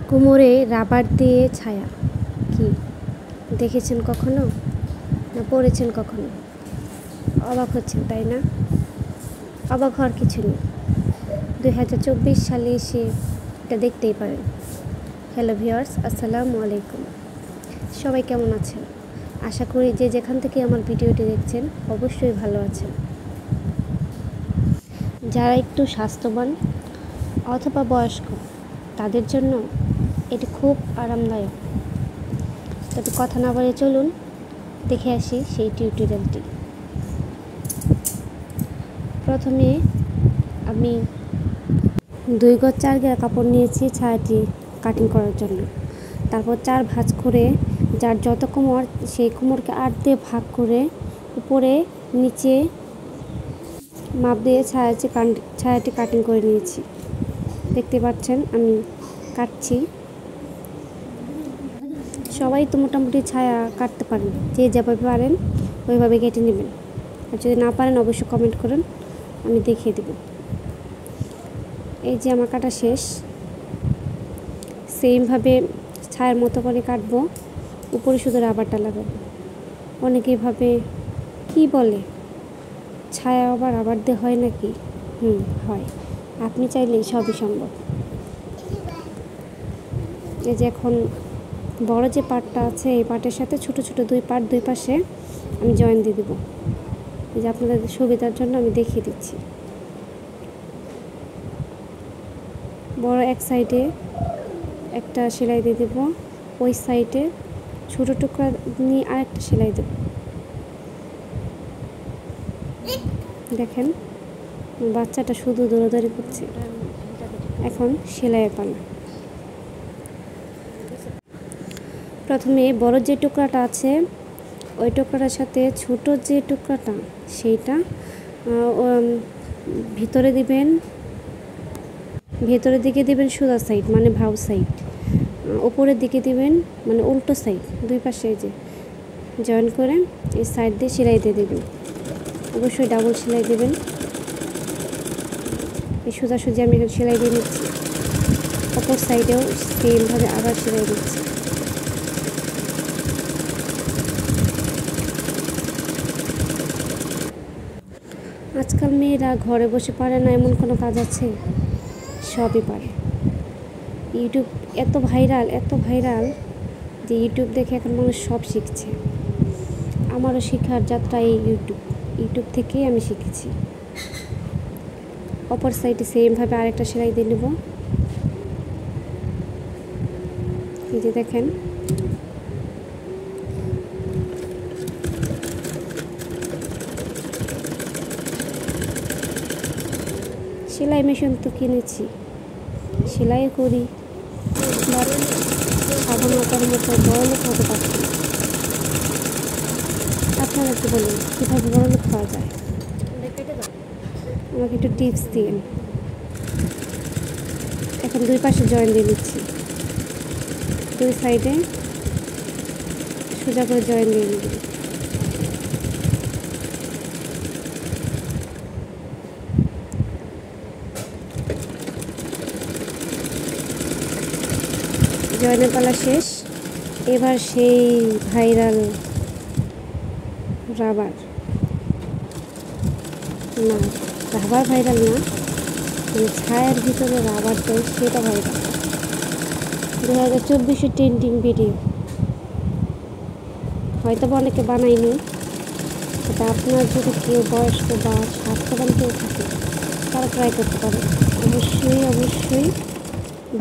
কোমরে রাবার দিয়ে ছায়া কি দেখেছেন কখনো, না পড়েছেন কখনো? অবাক হচ্ছেন তাই না? অবাক হওয়ার কিছু নেই। 2024 সালে এসে এটা দেখতেই পারেন। হ্যালো ভিউয়ার্স, আসসালামু আলাইকুম। সবাই কেমন আছেন? আশা করি যে যেখান থেকে আমার ভিডিওটি দেখছেন অবশ্যই ভালো আছেন। যারা একটু স্বাস্থ্যবান অথবা বয়স্ক তাদের জন্য এটি খুব আরামদায়ক। তবে কথা না বলে চলুন দেখে আসি সেই টিউটোরিয়ালটি। প্রথমে আমি 2 গজ 4 গেরা কাপড় নিয়েছি ছায়াটি কাটিং করার জন্য। তারপর 4 ভাঁজ করে যার যত কোমর সেই কোমরকে 8 দিয়ে ভাগ করে উপরে নিচে মাপ দিয়ে ছায়াটি কাটিং করে নিয়েছি। দেখতে পাচ্ছেন আমি কাটছি। সবাই তো মোটামুটি ছায়া কাটতে পারেন, যে যেভাবে পারেন ওইভাবে কেটে নেবেন। আর যদি না পারেন অবশ্যই কমেন্ট করেন, আমি দেখিয়ে দেব। এই যে আমার কাটা শেষ। সেমভাবে ছায়ার মতো করে কাটবো, উপরে শুধু রাবারটা লাগাবো। অনেকেই ভাবে কি বলে, ছায়া আবার রাবার দিয়ে হয় নাকি? হয়। আপনি চাইলে সবই সম্ভব। এই যে এখন বড় যে পার্টটা আছে এই পার্টের সাথে ছোট ছোট 2 পার্ট 2 পাশে আমি জয়েন দিয়ে দেবো। এই যে আপনাদের সুবিধার জন্য আমি দেখিয়ে দিচ্ছি। বড় এক সাইডে একটা সেলাই দিয়ে দেবো, ওই সাইডে ছোটো টুকরা নিয়ে আরেকটা সেলাই দেব। দেখেন বাচ্চাটা শুধু দৌড়াদৌড়ি করছে। এখন সেলাইয়ের পালা। প্রথমে বড় যে টুকরাটা আছে ওই টুকরাটার সাথে ছোট যে টুকরাটা সেইটা ভিতরে দিবেন, ভেতরের দিকে দিবেন সোজা সাইড মানে ভাউ সাইড, উপরের দিকে দিবেন মানে উল্টো সাইড। 2 পাশে যে জয়েন করে এই সাইড দিয়ে সেলাই দিয়ে দেবেন। অবশ্যই ডাবল সেলাই দেবেন। এই সোজাসুজি আমি এখন সেলাই দিয়ে নিচ্ছি। অপর সাইডেও সেমভাবে আবার সেলাই দিচ্ছি। আজকাল মেয়েরা ঘরে বসে পারে না এমন কোনো কাজ আছে? সবই পারে। ইউটিউব এত ভাইরাল যে ইউটিউব দেখে এখন মানুষ সব শিখছে। আমারও শেখার যাত্রা এই ইউটিউব থেকেই আমি শিখেছি। অপর সাইডে সেমভাবে আরেকটা সেলাই দিয়ে নেব। এই যে দেখেন সেলাই মেশিন তো কিনেছি, সেলাই করি, বাট সাধারণতার মতো বড়লোক হতে পারছি না। আপনারা কি বলেন কীভাবে বড়লোক হওয়া যায়? আমাকে একটু টিপস দিন। এখন 2 পাশে জয়েন দিয়ে নিচ্ছি। 2 সাইডে সোজা করে জয়েন দিয়ে নিব। জয়েনের পালা শেষ। এবার সেই ভাইরাল রাবার ভাইরাল না, মানে ছায়ার ভিতরে রাবার দেয় সেটা ভাইরাল। 2024 trending video. হয়তো বা অনেকে বানায়নি, এটা আপনার যদি কেউ বয়স্ক বা স্বাস্থ্যবান কেউ থাকে তারা ট্রাই করতে পারে। অবশ্যই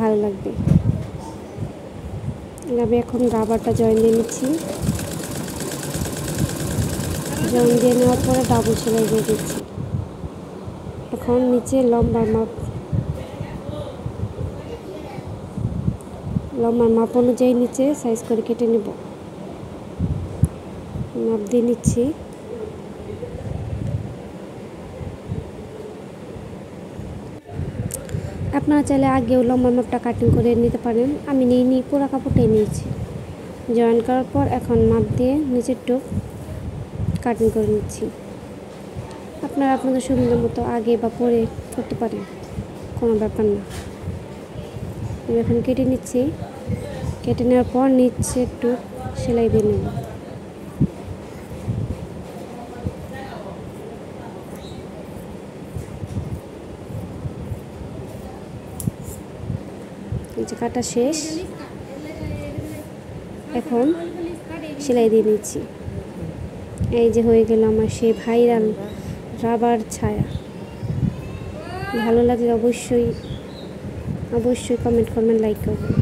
ভালো লাগবে। আমি এখন রাবারটা জয়েন দিয়ে নিচ্ছি। জয়েন দিয়ে নেওয়ার পরে ডাবল সেলাই দিয়ে দিচ্ছি। এখন নিচে লম্বার মাপ অনুযায়ী নিচে সাইজ করে কেটে নেব। মাপ দিয়ে নিচ্ছি। আপনারা চাইলে আগেও লম্বা মাপটা কাটিং করে নিতে পারেন। আমি নিইনি, পুরো কাপড়টাই নিয়েছি। জয়েন করার পর এখন মাপ দিয়ে নিচের টুক কাটিং করে নিচ্ছি। আপনারা আপনাদের সুবিধা মতো আগে বা পরে করতে পারেন, কোনো ব্যাপার না। আমি এখন কেটে নিচ্ছি। কেটে নেওয়ার পর নিচ্ছে একটু সেলাই দিয়ে নেব। এই যে কাটা শেষ, এখন সেলাই দিয়ে নিচ্ছি। এই যে হয়ে গেল আমার সেই ভাইরাল রাবার ছায়া। ভালো লাগলে অবশ্যই কমেন্ট করবেন, লাইক করবেন।